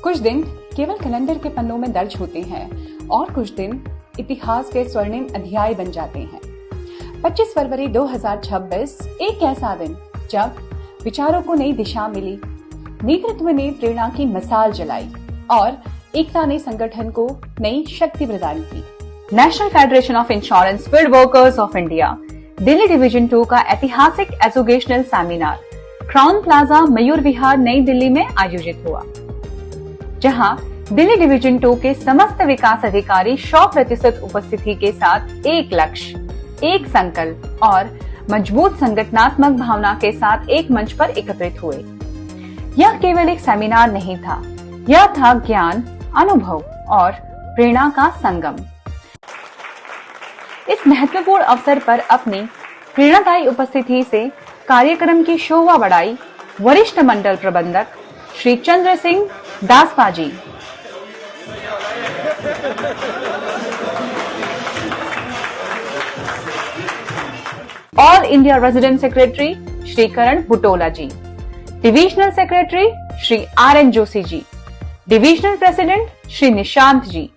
कुछ दिन केवल कैलेंडर के पन्नों में दर्ज होते हैं और कुछ दिन इतिहास के स्वर्णिम अध्याय बन जाते हैं। 25 फरवरी 2026 एक ऐसा दिन जब विचारों को नई दिशा मिली, नेतृत्व ने प्रेरणा की मिसाल जलाई और एकता ने संगठन को नई शक्ति प्रदान की। National federation of insurance field workers of India Delhi division 2 का ऐतिहासिक educational seminar Crowne Plaza Mayur Vihar नई दिल्ली में आयोजित हुआ, जहां दिल्ली डिवीजन 2 के समस्त विकास अधिकारी 100% उपस्थिति के साथ एक लक्ष्य, एक संकल्प और मजबूत संगठनात्मक भावना के साथ एक मंच पर एकत्रित हुए। यह केवल एक सेमिनार नहीं था, यह था ज्ञान, अनुभव और प्रेरणा का संगम। इस महत्वपूर्ण अवसर पर अपनी प्रेरणादायी उपस्थिति से कार्यक्रम की शोभा बढ़ाई वरिष्ठ मंडल प्रबंधक श्री चंद्र सिंह दासपाजी, all India resident secretary Shri Karan Butola ji, divisional secretary Shri RN Joshi ji, divisional president Shri Nishant ji,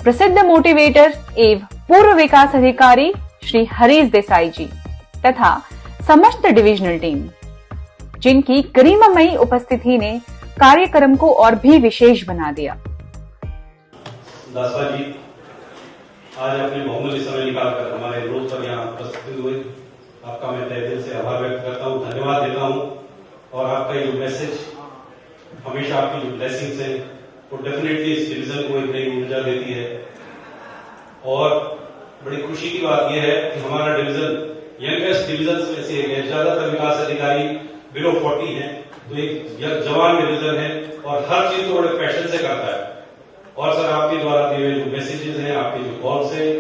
प्रसिद्ध मोटिवेटर एवं पूर्व विकास अधिकारी श्री हरीश देसाई जी तथा समस्त डिविजनल टीम, जिनकी गरिमामयी उपस्थिति ने कार्यक्रम को और भी विशेष बना दिया। दासपा जी आज अपने बहुमूल्य समय निकालकर हमारे रोज पर यहाँ उपस्थित हुए, आपका मैं तहे दिल से आभार व्यक्त करता हूँ, धन्यवाद देता हूँ। और आपका ये जो मैसेज, हमेशा आपकी जो ब्लेसिंग्स है वो डेफिनेटली इस डिवीजन को एक नई ऊर्जा देती है। और बड़ी खुशी की बात यह है कि हमारा डिवीजन यंगेस्ट डिवीजन में से एक है। ज्यादातर विकास अधिकारी बिलो 40 हैं, तो एक जवान डिवीजन है और हर चीज को बड़े पैशन से करता है। और सर आपके द्वारा दिए हुए जो मैसेजेस हैं, आपके जो कॉल्स हैं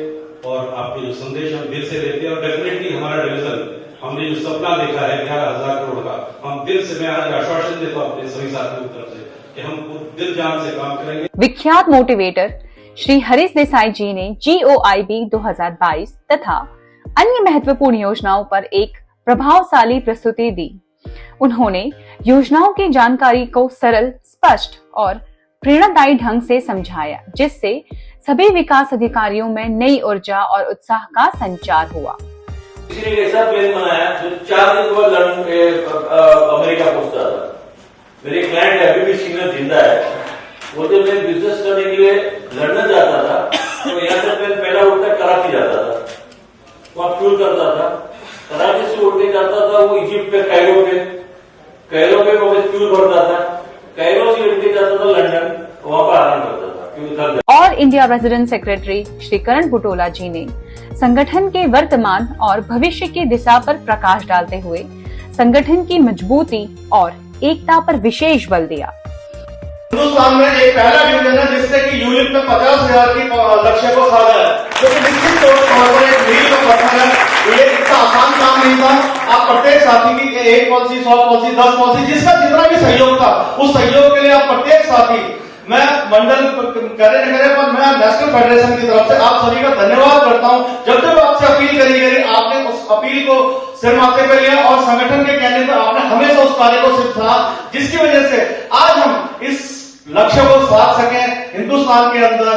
और आपके जो संदेश हम दिल से देते हैं, और डेफिनेटली हमारा डिवीजन, हमने जो सपना देखा है 11,000 करोड़ का, हम दिल से, मैं आज आश्वासन देता हूँ अपने सभी साथियों की तरफ से कि हम दिल जान से काम करेंगे। विख्यात मोटिवेटर श्री हरीश देसाई जी ने GOIB 2022 तथा अन्य महत्वपूर्ण योजनाओं पर एक प्रभावशाली प्रस्तुति दी। उन्होंने योजनाओं की जानकारी को सरल, स्पष्ट और प्रेरणादायी ढंग से समझाया, जिससे सभी विकास अधिकारियों में नई ऊर्जा और उत्साह का संचार हुआ। किसी ने ऐसा प्लान बनाया जो 4 दिन बाद अमेरिका पहुंचता था। मेरे क्लाइंट अभी भी सिग्नल जिंदा है। वो तो मैं बिजनेस करने के लिए लंदन जाता था, तो यहाँ से मैं पहला उठकर कराची जाता था, वहाँ फ्यूल करता था। कराची से उठने जाता था वो इजिप्ट पे, कैरो पे वो फ्यूल भरता था। कैरो से उठने जाता था लंदन, वहाँ पर आराम करता था। All India resident secretary Shri Karan Butola ji ने संगठन के वर्तमान और भविष्य की दिशा पर प्रकाश डालते हुए संगठन की मजबूती और एकता पर विशेष बल दिया। हिंदुस्तान में एक पहला डिवीजन है जिसने की यूनिट में 50,000 की लक्ष्य को साधा है, जो कि निश्चित तौर पर एक मील का पत्थर है। ये इतना आसान काम नहीं था। आप प्रत्येक साथी की 1 पॉलिसी, 100 पॉलिसी, 10 पॉलिसी, जिसका जितना भी सहयोग था, उस सहयोग के लिए आप प्रत्येक साथी, मैं मंडल करे न करे, पर मैं नेशनल फेडरेशन की तरफ से आप सभी का धन्यवाद करता हूं। जब जब आपसे अपील करी गई, आपने उस अपील को सिर माथे पर लिया और संगठन के कहने पर आपने हमेशा उस कार्य को सिर्फ था, जिसकी वजह से आज हम इस लक्ष्य को साध सकें, हिंदुस्तान के अंदर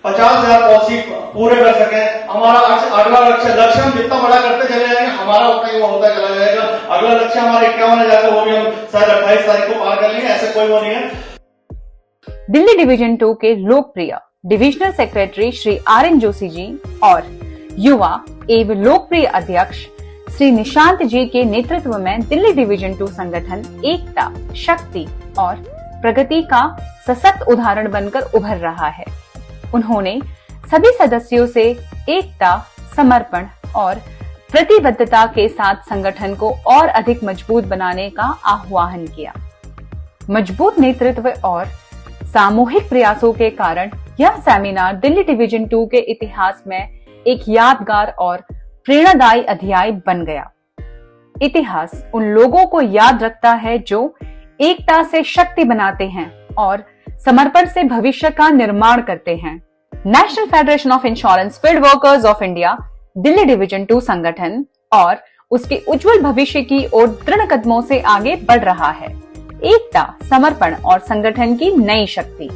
50,000 पॉलिसी पूरे कर सकें। हमारा अगला लक्ष्य हम जितना बड़ा करते चले जाएंगे, हमारा उतना ही होता चला जाएगा। अगला लक्ष्य हमारे 51 हो जाएगा, वो भी हम शायद 28 तारीख को पार कर लेंगे, ऐसे कोई वो नहीं है। दिल्ली डिवीजन 2 के लोकप्रिय divisional secretary Shri RN Joshi ji और युवा एवं लोकप्रिय अध्यक्ष श्री निशांत जी के नेतृत्व में दिल्ली डिवीजन 2 संगठन एकता, शक्ति और प्रगति का सशक्त उदाहरण बनकर उभर रहा है। उन्होंने सभी सदस्यों से एकता, समर्पण और प्रतिबद्धता के साथ संगठन को और अधिक मजबूत बनाने का आह्वान किया। मजबूत नेतृत्व और सामूहिक प्रयासों के कारण यह सेमिनार दिल्ली डिवीजन 2 के इतिहास में एक यादगार और प्रेरणादायी अध्याय बन गया। इतिहास उन लोगों को याद रखता है जो एकता से शक्ति बनाते हैं और समर्पण से भविष्य का निर्माण करते हैं। National federation of insurance field workers of India Delhi division 2 संगठन और उसके उज्जवल भविष्य की ओर दृढ़ कदमों से आगे बढ़ रहा है। एकता, समर्पण और संगठन की नई शक्ति।